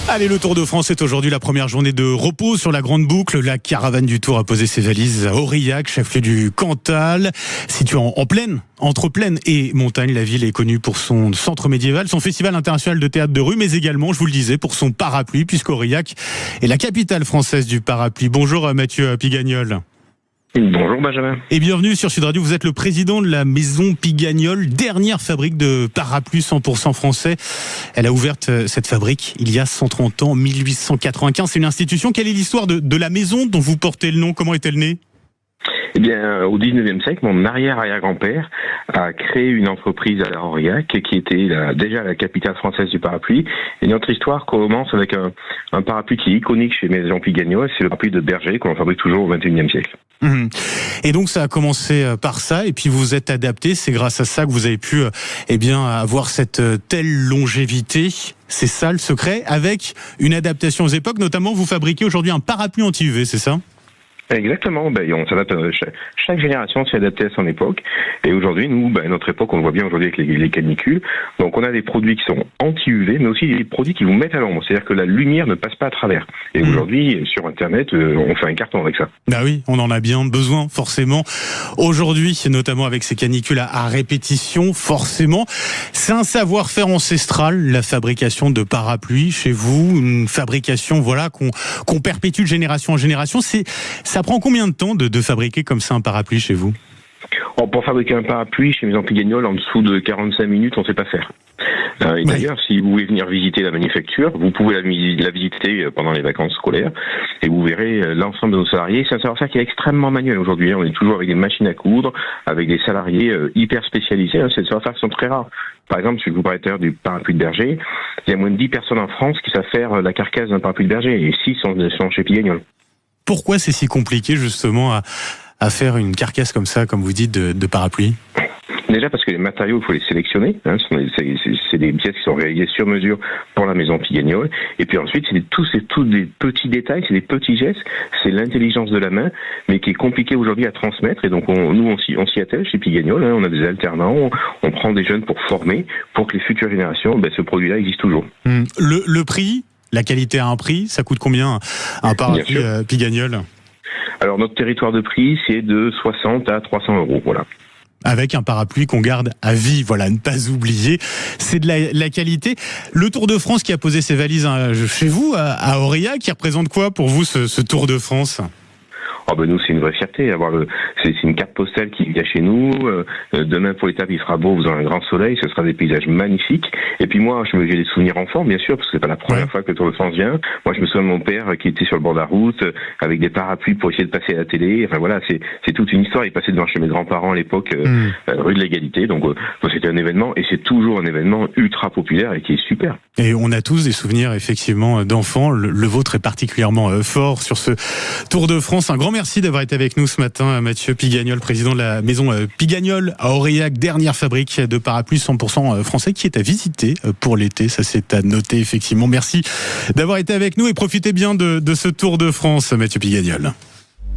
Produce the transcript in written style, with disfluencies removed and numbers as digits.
Allez, le Tour de France est aujourd'hui la première journée de repos sur la grande boucle. La caravane du Tour a posé ses valises à Aurillac, chef-lieu du Cantal. Située en plaine, entre plaine et montagne, la ville est connue pour son centre médiéval, son festival international de théâtre de rue, mais également, je vous le disais, pour son parapluie, puisqu'Aurillac est la capitale française du parapluie. Bonjour Mathieu Pigagnol. Bonjour Benjamin. Et bienvenue sur Sud Radio. Vous êtes le président de la maison Pigagnol, dernière fabrique de parapluies 100% français. Elle a ouvert cette fabrique il y a 130 ans, 1895. C'est une institution. Quelle est l'histoire de la maison dont vous portez le nom? Comment est-elle née? Eh bien, au 19e siècle, mon arrière-arrière-grand-père a créé une entreprise à Aurillac qui était déjà la capitale française du parapluie. Et notre histoire commence avec un parapluie qui est iconique chez Maison Pigagnol, c'est le parapluie de berger qu'on fabrique toujours au 21e siècle. Et donc ça a commencé par ça, et puis vous vous êtes adapté. C'est grâce à ça que vous avez pu avoir cette telle longévité. C'est ça le secret, avec une adaptation aux époques. Notamment, vous fabriquez aujourd'hui un parapluie anti-UV, c'est ça? Exactement, on s'adapte, chaque génération s'est adaptée à son époque, et aujourd'hui, nous, notre époque, on le voit bien aujourd'hui avec les canicules, donc on a des produits qui sont anti-UV, mais aussi des produits qui vous mettent à l'ombre, c'est-à-dire que la lumière ne passe pas à travers. Et aujourd'hui, sur Internet, on fait un carton avec ça. Bah oui, on en a bien besoin, forcément. Aujourd'hui, notamment avec ces canicules à répétition, forcément, c'est un savoir-faire ancestral, la fabrication de parapluies chez vous, une fabrication, qu'on perpétue de génération en génération. Ça prend combien de temps de fabriquer comme ça un parapluie chez vous? Pour fabriquer un parapluie chez Maison Pigagnol, en dessous de 45 minutes, on ne sait pas faire. Et d'ailleurs, si vous voulez venir visiter la manufacture, vous pouvez la visiter pendant les vacances scolaires, et vous verrez l'ensemble de nos salariés. C'est un savoir-faire qui est extrêmement manuel aujourd'hui. On est toujours avec des machines à coudre, avec des salariés hyper spécialisés. C'est des savoir-faire qui sont très rares. Par exemple, si vous parlez du parapluie de berger, il y a moins de 10 personnes en France qui savent faire la carcasse d'un parapluie de berger, et 6 sont chez Pigagnol. Pourquoi c'est si compliqué justement à faire une carcasse comme ça, comme vous dites, de parapluie? Déjà parce que les matériaux, il faut les sélectionner. C'est des pièces qui sont réalisées sur mesure pour la maison Pigagnol. Et puis ensuite, c'est tous des petits détails, c'est des petits gestes. C'est l'intelligence de la main, mais qui est compliqué aujourd'hui à transmettre. Et donc on s'y attelle chez Pigagnol. On a des alternants, on prend des jeunes pour former, pour que les futures générations, ce produit-là existe toujours. Le prix, la qualité a un prix. Ça coûte combien un parapluie Pigagnol? Alors notre territoire de prix, c'est de 60 à 300 €. Voilà. Avec un parapluie qu'on garde à vie, ne pas oublier, c'est de la qualité. Le Tour de France qui a posé ses valises chez vous, à Aurillac, qui représente quoi pour vous ce Tour de France? Nous, c'est une vraie fierté. C'est une carte postale qui vient chez nous. Demain, pour l'étape, il fera beau, vous aurez un grand soleil, ce sera des paysages magnifiques. Et puis moi, j'ai des souvenirs enfants, bien sûr, parce que c'est pas la première fois que le Tour de France vient. Moi, je me souviens de mon père qui était sur le bord de la route, avec des parapluies pour essayer de passer à la télé. C'est toute une histoire. Il passait devant chez mes grands-parents à l'époque, rue de l'Égalité. Donc, c'était un événement, et c'est toujours un événement ultra populaire et qui est super. Et on a tous des souvenirs, effectivement, d'enfants. Le vôtre est particulièrement fort sur ce Tour de France. Un grand merci d'avoir été avec nous ce matin, Mathieu Pigagnol, président de la maison Pigagnol à Aurillac, dernière fabrique de parapluies 100% français qui est à visiter pour l'été. Ça, c'est à noter, effectivement. Merci d'avoir été avec nous et profitez bien de ce Tour de France, Mathieu Pigagnol.